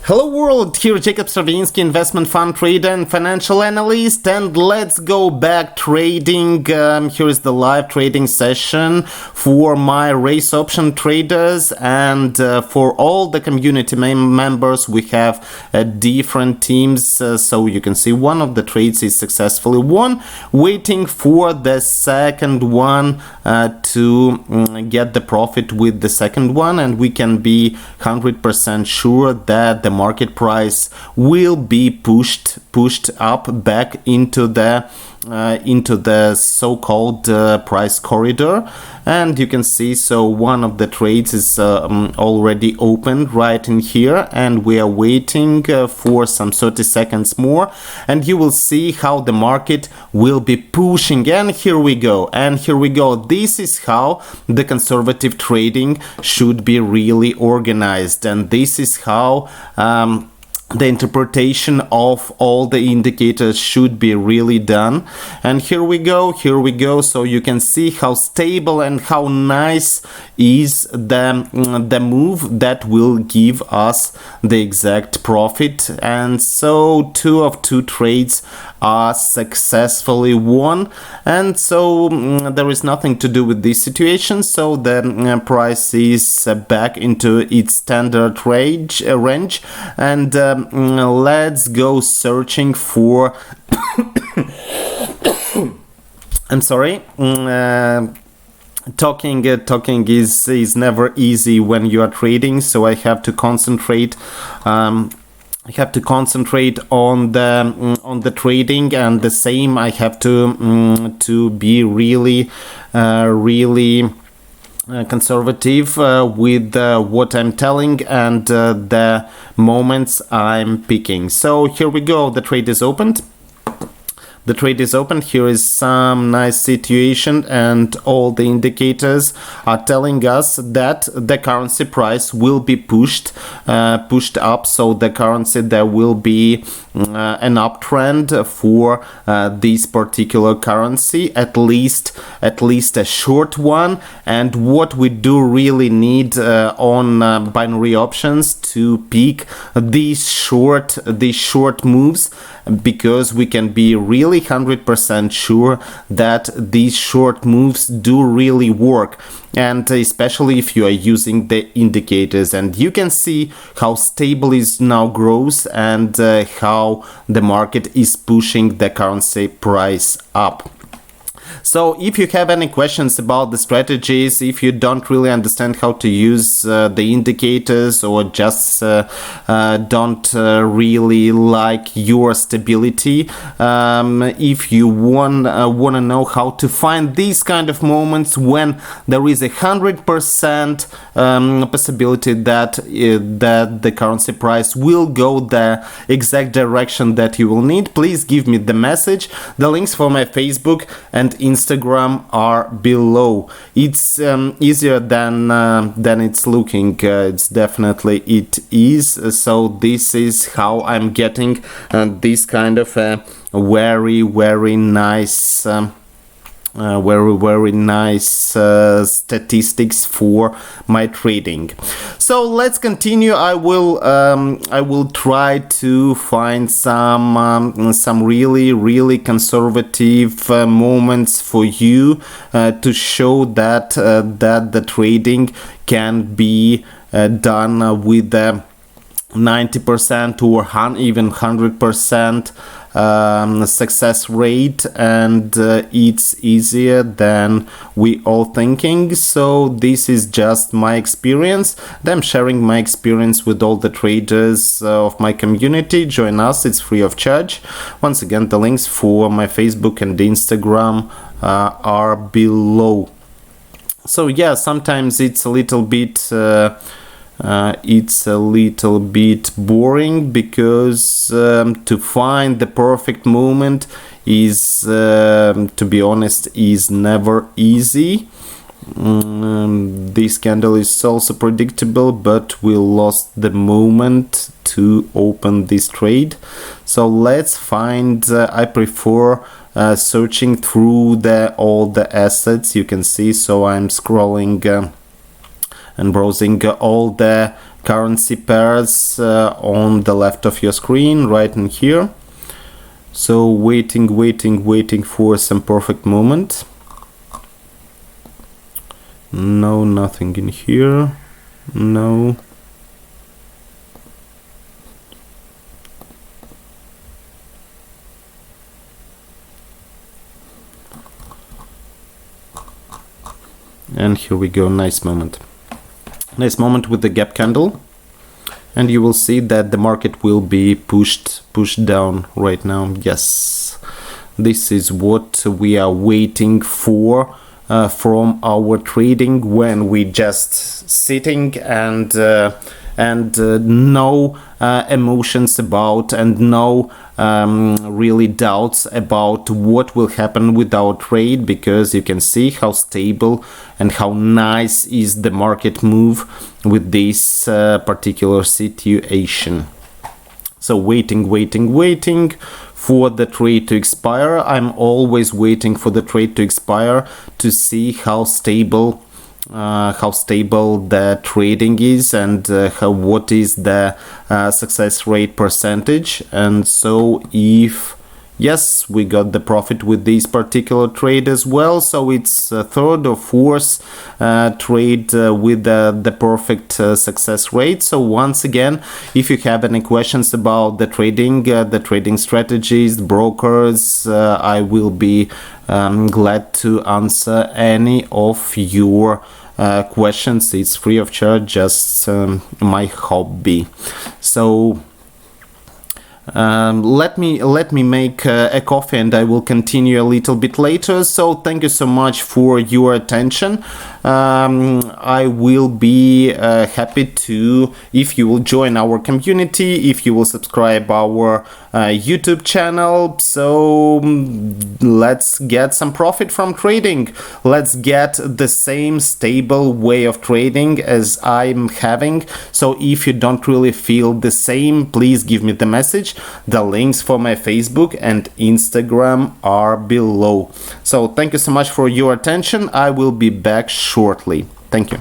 Hello world, here Jacob Stravinsky, investment fund trader and financial analyst, and let's go back trading. Here is the live trading session for my race option traders, and for all the community members we have different teams, so you can see one of the trades is successfully won, waiting for the second one to get the profit with the second one, and we can be 100% sure that the market price will be pushed up back into the so-called price corridor. And you can see, so one of the trades is already opened right in here, and we are waiting for some 30 seconds more, and you will see how the market will be pushing. And here we go, this is how the conservative trading should be really organized, and this is how the interpretation of all the indicators should be really done. And here we go, so you can see how stable and how nice is the move that will give us the exact profit. And so 2 of 2 trades are successfully won, and so there is nothing to do with this situation. So the price is back into its standard range, and let's go searching for I'm sorry, talking is never easy when you are trading, so I have to concentrate on the trading, and the same I have to be really conservative with what I'm telling and the moments I'm picking. So here we go, the trade is opened. Here is some nice situation, and all the indicators are telling us that the currency price will be pushed up. So the currency, there will be an uptrend for this particular currency, at least a short one. And what we do really need on binary options to pick these short moves, because we can be really 100% sure that these short moves do really work, and especially if you are using the indicators. And you can see how stable is now grows, and how the market is pushing the currency price up. So if you have any questions about the strategies, if you don't really understand how to use the indicators, or just don't really like your stability, if you want to know how to find these kind of moments when there is 100% possibility that the currency price will go the exact direction that you will need, please give me the message. The links for my Facebook and Instagram are below. It's easier than it's looking. It's definitely it is. So this is how I'm getting this kind of very nice. Very nice statistics for my trading. So let's continue. I will try to find some really conservative moments for you to show that the trading can be done with the 90% or even 100% success rate, and it's easier than we all thinking. So this is just my experience, and I'm sharing my experience with all the traders of my community. Join us, it's free of charge. Once again, the links for my Facebook and Instagram are below. So yeah, sometimes it's a little bit boring, because to find the perfect moment is, to be honest, is never easy. This candle is also predictable, but we lost the moment to open this trade. So let's find, I prefer searching through all the assets. You can see, so I'm scrolling and browsing all the currency pairs on the left of your screen, right in here. So waiting for some perfect moment. No, nothing in here. No. And here we go, nice moment with the gap candle, and you will see that the market will be pushed down right now. Yes, this is what we are waiting for from our trading, when we just sitting and no emotions about, and no really doubts about what will happen with our trade, because you can see how stable and how nice is the market move with this particular situation. So waiting for the trade to expire. I'm always waiting for the trade to expire to see how stable the trading is, and what is the success rate percentage. And so if yes, we got the profit with this particular trade as well, so it's a third or fourth trade with the perfect success rate. So once again, if you have any questions about the trading strategies, brokers, I will be glad to answer any of your questions. It's free of charge, just my hobby. So let me make a coffee, and I will continue a little bit later. So thank you so much for your attention. I will be happy to, if you will join our community, if you will subscribe our YouTube channel. So let's get some profit from trading. Let's get the same stable way of trading as I'm having. So if you don't really feel the same, please give me the message. The links for my Facebook and Instagram are below. So thank you so much for your attention. I will be back shortly. Thank you.